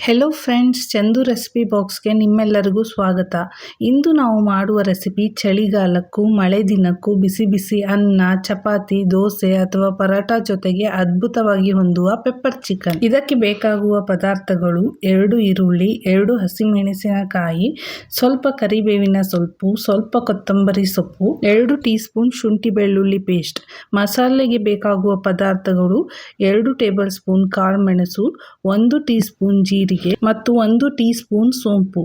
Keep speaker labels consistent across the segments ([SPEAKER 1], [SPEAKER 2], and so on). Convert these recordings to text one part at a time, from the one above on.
[SPEAKER 1] Hello friends, Chandu recipe ಬಾಕ್ಸ್ಗೆ ನಿಮ್ಮೆಲ್ಲರಿಗೂ ಸ್ವಾಗತ. ಇಂದು ನಾವು ಮಾಡುವ ರೆಸಿಪಿ ಚಳಿಗಾಲಕ್ಕೂ ಮಳೆ ದಿನಕ್ಕೂ ಬಿಸಿ ಬಿಸಿ ಅನ್ನ, ಚಪಾತಿ, ದೋಸೆ ಅಥವಾ ಪರಾಟ ಜೊತೆಗೆ ಅದ್ಭುತವಾಗಿ ಹೊಂದುವ ಪೆಪ್ಪರ್ ಚಿಕನ್. ಇದಕ್ಕೆ ಬೇಕಾಗುವ ಪದಾರ್ಥಗಳು 2 ಈರುಳ್ಳಿ, 2 ಹಸಿಮೆಣಸಿನಕಾಯಿ, ಸ್ವಲ್ಪ ಕರಿಬೇವಿನ ಸೊಪ್ಪು, ಸ್ವಲ್ಪ ಕೊತ್ತಂಬರಿ ಸೊಪ್ಪು, 2 ಟೀ ಸ್ಪೂನ್ ಶುಂಠಿ ಬೆಳ್ಳುಳ್ಳಿ ಪೇಸ್ಟ್. ಮಸಾಲೆಗೆ ಬೇಕಾಗುವ ಪದಾರ್ಥಗಳು 2 ಟೇಬಲ್ ಸ್ಪೂನ್ ಕಾಳುಮೆಣಸು, 1 ಟೀ ಸ್ಪೂನ್ ಜೀರಿಗೆ ಮತ್ತು 1 ಟೀ ಸ್ಪೂನ್ ಸೋಂಪು,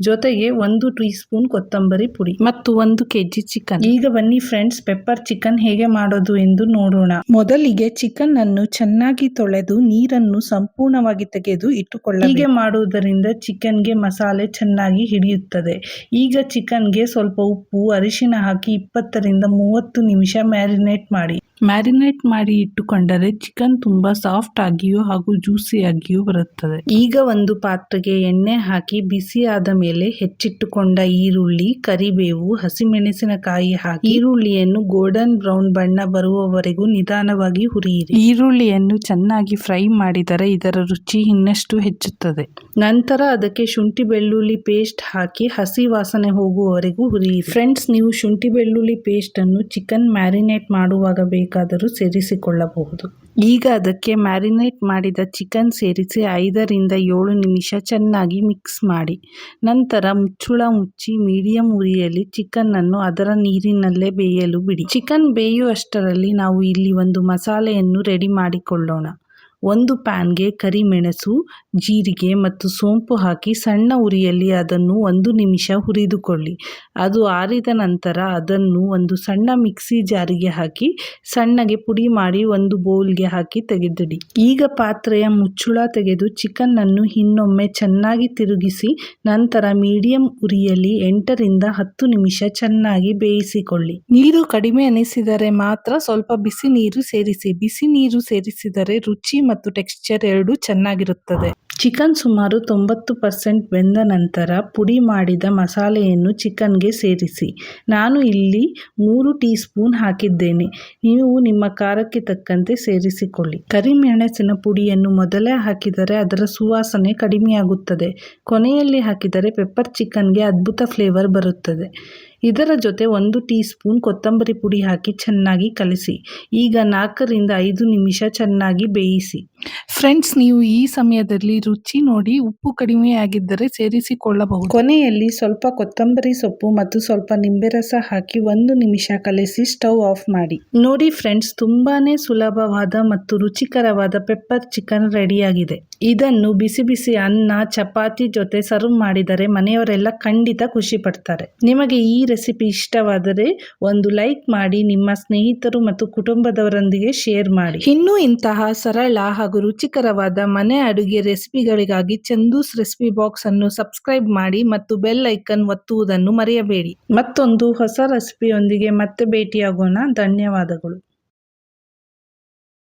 [SPEAKER 1] ಜೊತೆಗೆ 1 ಟೀ ಸ್ಪೂನ್ ಕೊತ್ತಂಬರಿ ಪುಡಿ ಮತ್ತು 1 ಕೆಜಿ ಚಿಕನ್. ಈಗ ಬನ್ನಿ ಫ್ರೆಂಡ್ಸ್, ಪೆಪ್ಪರ್ ಚಿಕನ್ ಹೇಗೆ ಮಾಡೋದು ಎಂದು ನೋಡೋಣ. ಮೊದಲಿಗೆ ಚಿಕನ್ ಅನ್ನು ಚೆನ್ನಾಗಿ ತೊಳೆದು ನೀರನ್ನು ಸಂಪೂರ್ಣವಾಗಿ ತೆಗೆದು ಇಟ್ಟುಕೊಳ್ಳಬೇಕು. ಹೀಗೆ ಮಾಡುವುದರಿಂದ ಚಿಕನ್ಗೆ ಮಸಾಲೆ ಚೆನ್ನಾಗಿ ಹಿಡಿಯುತ್ತದೆ. ಈಗ ಚಿಕನ್ಗೆ ಸ್ವಲ್ಪ ಉಪ್ಪು, ಅರಿಶಿನ ಹಾಕಿ 20 ರಿಂದ 30 ನಿಮಿಷ ಮ್ಯಾರಿನೇಟ್ ಮಾಡಿ ಇಟ್ಟುಕೊಂಡರೆ ಚಿಕನ್ ತುಂಬಾ ಸಾಫ್ಟ್ ಆಗಿಯೂ ಹಾಗೂ ಜ್ಯೂಸಿಯಾಗಿಯೂ ಬರುತ್ತದೆ. ಈಗ ಒಂದು ಪಾತ್ರೆಗೆ ಎಣ್ಣೆ ಹಾಕಿ ಬಿಸಿ ಆದ ಮೇಲೆ ಹೆಚ್ಚಿಟ್ಟುಕೊಂಡ ಈರುಳ್ಳಿ, ಕರಿಬೇವು, ಹಸಿಮೆಣಸಿನಕಾಯಿ ಹಾಕಿ ಈರುಳ್ಳಿಯನ್ನು ಗೋಲ್ಡನ್ ಬ್ರೌನ್ ಬಣ್ಣ ಬರುವವರೆಗೂ ನಿಧಾನವಾಗಿ ಹುರಿಯಿರಿ. ಈರುಳ್ಳಿಯನ್ನು ಚೆನ್ನಾಗಿ ಫ್ರೈ ಮಾಡಿದರೆ ಇದರ ರುಚಿ ಇನ್ನಷ್ಟು ಹೆಚ್ಚುತ್ತದೆ. ನಂತರ ಅದಕ್ಕೆ ಶುಂಠಿ ಬೆಳ್ಳುಳ್ಳಿ ಪೇಸ್ಟ್ ಹಾಕಿ ಹಸಿ ವಾಸನೆ ಹೋಗುವವರೆಗೂ ಹುರಿಯಿರಿ. ಫ್ರೆಂಡ್ಸ್, ನೀವು ಶುಂಠಿ ಬೆಳ್ಳುಳ್ಳಿ ಪೇಸ್ಟ್ ಅನ್ನು ಚಿಕನ್ ಮ್ಯಾರಿನೇಟ್ ಮಾಡುವಾಗ ಬೇಕಾದರೂ ಸೇರಿಸಿಕೊಳ್ಳಬಹುದು. ಈಗ ಅದಕ್ಕೆ ಮ್ಯಾರಿನೇಟ್ ಮಾಡಿದ ಚಿಕನ್ ಸೇರಿಸಿ 5 ರಿಂದ 7 ನಿಮಿಷ ಚೆನ್ನಾಗಿ ಮಿಕ್ಸ್ ಮಾಡಿ. ನಂತರ ಮುಚ್ಚಳ ಮುಚ್ಚಿ ಮೀಡಿಯಂ ಉರಿಯಲ್ಲಿ ಚಿಕನ್ ಅನ್ನು ಅದರ ನೀರಿನಲ್ಲೇ ಬೇಯಲು ಬಿಡಿ. ಚಿಕನ್ ಬೇಯುವಷ್ಟರಲ್ಲಿ ನಾವು ಇಲ್ಲಿ ಒಂದು ಮಸಾಲೆಯನ್ನು ರೆಡಿ ಮಾಡಿಕೊಳ್ಳೋಣ. ಒಂದು ಪ್ಯಾನ್ಗೆ ಕರಿಮೆಣಸು, ಜೀರಿಗೆ ಮತ್ತು ಸೋಂಪು ಹಾಕಿ ಸಣ್ಣ ಉರಿಯಲ್ಲಿ ಅದನ್ನು 1 ನಿಮಿಷ ಹುರಿದುಕೊಳ್ಳಿ. ಅದು ಆರಿದ ನಂತರ ಅದನ್ನು ಒಂದು ಸಣ್ಣ ಮಿಕ್ಸಿ ಜಾರಿಗೆ ಹಾಕಿ ಸಣ್ಣಗೆ ಪುಡಿ ಮಾಡಿ ಒಂದು ಬೌಲ್ಗೆ ಹಾಕಿ ತೆಗೆದಿಡಿ. ಈಗ ಪಾತ್ರೆಯ ಮುಚ್ಚಳ ತೆಗೆದು ಚಿಕನ್ ಅನ್ನು ಇನ್ನೊಮ್ಮೆ ಚೆನ್ನಾಗಿ ತಿರುಗಿಸಿ ನಂತರ ಮೀಡಿಯಂ ಉರಿಯಲ್ಲಿ 8 ರಿಂದ 10 ನಿಮಿಷ ಚೆನ್ನಾಗಿ ಬೇಯಿಸಿಕೊಳ್ಳಿ. ನೀರು ಕಡಿಮೆ ಅನಿಸಿದರೆ ಮಾತ್ರ ಸ್ವಲ್ಪ ಬಿಸಿ ನೀರು ಸೇರಿಸಿ. ಬಿಸಿ ನೀರು ಸೇರಿಸಿದರೆ ರುಚಿ ಮತ್ತು ಟೆಕ್ಸ್ಚರ್ ಎರಡೂ ಚೆನ್ನಾಗಿರುತ್ತದೆ. ಚಿಕನ್ ಸುಮಾರು 90% ಬೆಂದ ನಂತರ ಪುಡಿ ಮಾಡಿದ ಮಸಾಲೆಯನ್ನು ಚಿಕನ್ಗೆ ಸೇರಿಸಿ. ನಾನು ಇಲ್ಲಿ 3 ಟೀ ಸ್ಪೂನ್ ಹಾಕಿದ್ದೇನೆ. ನೀವು ನಿಮ್ಮ ಖಾರಕ್ಕೆ ತಕ್ಕಂತೆ ಸೇರಿಸಿಕೊಳ್ಳಿ. ಕರಿಮೆಣಸಿನ ಪುಡಿಯನ್ನು ಮೊದಲೇ ಹಾಕಿದರೆ ಅದರ ಸುವಾಸನೆ ಕಡಿಮೆಯಾಗುತ್ತದೆ. ಕೊನೆಯಲ್ಲಿ ಹಾಕಿದರೆ ಪೆಪ್ಪರ್ ಚಿಕನ್ಗೆ ಅದ್ಭುತ ಫ್ಲೇವರ್ ಬರುತ್ತದೆ. ಇದರ ಜೊತೆ 1 ಟೀ ಸ್ಪೂನ್ ಕೊತ್ತಂಬರಿ ಪುಡಿ ಹಾಕಿ ಚೆನ್ನಾಗಿ ಕಲಿಸಿ. ಈಗ 4 ರಿಂದ 5 ನಿಮಿಷ ಚೆನ್ನಾಗಿ ಬೇಯಿಸಿ. ಫ್ರೆಂಡ್ಸ್, ನೀವು ಈ ಸಮಯದಲ್ಲಿ ರುಚಿ ನೋಡಿ ಉಪ್ಪು ಕಡಿಮೆಯಾಗಿದ್ದರೆ ಸೇರಿಸಿಕೊಳ್ಳಬಹುದು. ಕೊನೆಯಲ್ಲಿ ಸ್ವಲ್ಪ ಕೊತ್ತಂಬರಿ ಸೊಪ್ಪು ಮತ್ತು ಸ್ವಲ್ಪ ನಿಂಬೆ ರಸ ಹಾಕಿ 1 ನಿಮಿಷ ಕಲಿಸಿ ಸ್ಟವ್ ಆಫ್ ಮಾಡಿ. ನೋಡಿ ಫ್ರೆಂಡ್ಸ್, ತುಂಬಾನೇ ಸುಲಭವಾದ ಮತ್ತು ರುಚಿಕರವಾದ ಪೆಪ್ಪರ್ ಚಿಕನ್ ರೆಡಿಯಾಗಿದೆ. ಇದನ್ನು ಬಿಸಿ ಬಿಸಿ ಅನ್ನ, ಚಪಾತಿ ಜೊತೆ ಸರ್ವ್ ಮಾಡಿದರೆ ಮನೆಯವರೆಲ್ಲ ಖಂಡಿತ ಖುಷಿ ಪಡ್ತಾರೆ. ನಿಮಗೆ ಈ ರೆಸಿಪಿ ಇಷ್ಟವಾದರೆ ಒಂದು ಲೈಕ್ ಮಾಡಿ, ನಿಮ್ಮ ಸ್ನೇಹಿತರು ಮತ್ತು ಕುಟುಂಬದವರೊಂದಿಗೆ ಶೇರ್ ಮಾಡಿ. ಇನ್ನೂ ಇಂತಹ ಸರಳ ಹಾಗೂ ರುಚಿಕರವಾದ ಮನೆ ಅಡುಗೆ ರೆಸಿಪಿಗಳಿಗಾಗಿ ಚಂದೂಸ್ ರೆಸಿಪಿ ಬಾಕ್ಸ್ ಅನ್ನು ಸಬ್ಸ್ಕ್ರೈಬ್ ಮಾಡಿ ಮತ್ತು ಬೆಲ್ ಐಕನ್ ಒತ್ತುವುದನ್ನು ಮರೆಯಬೇಡಿ. ಮತ್ತೊಂದು ಹೊಸ ರೆಸಿಪಿಯೊಂದಿಗೆ ಮತ್ತೆ ಭೇಟಿಯಾಗೋಣ. ಧನ್ಯವಾದಗಳು.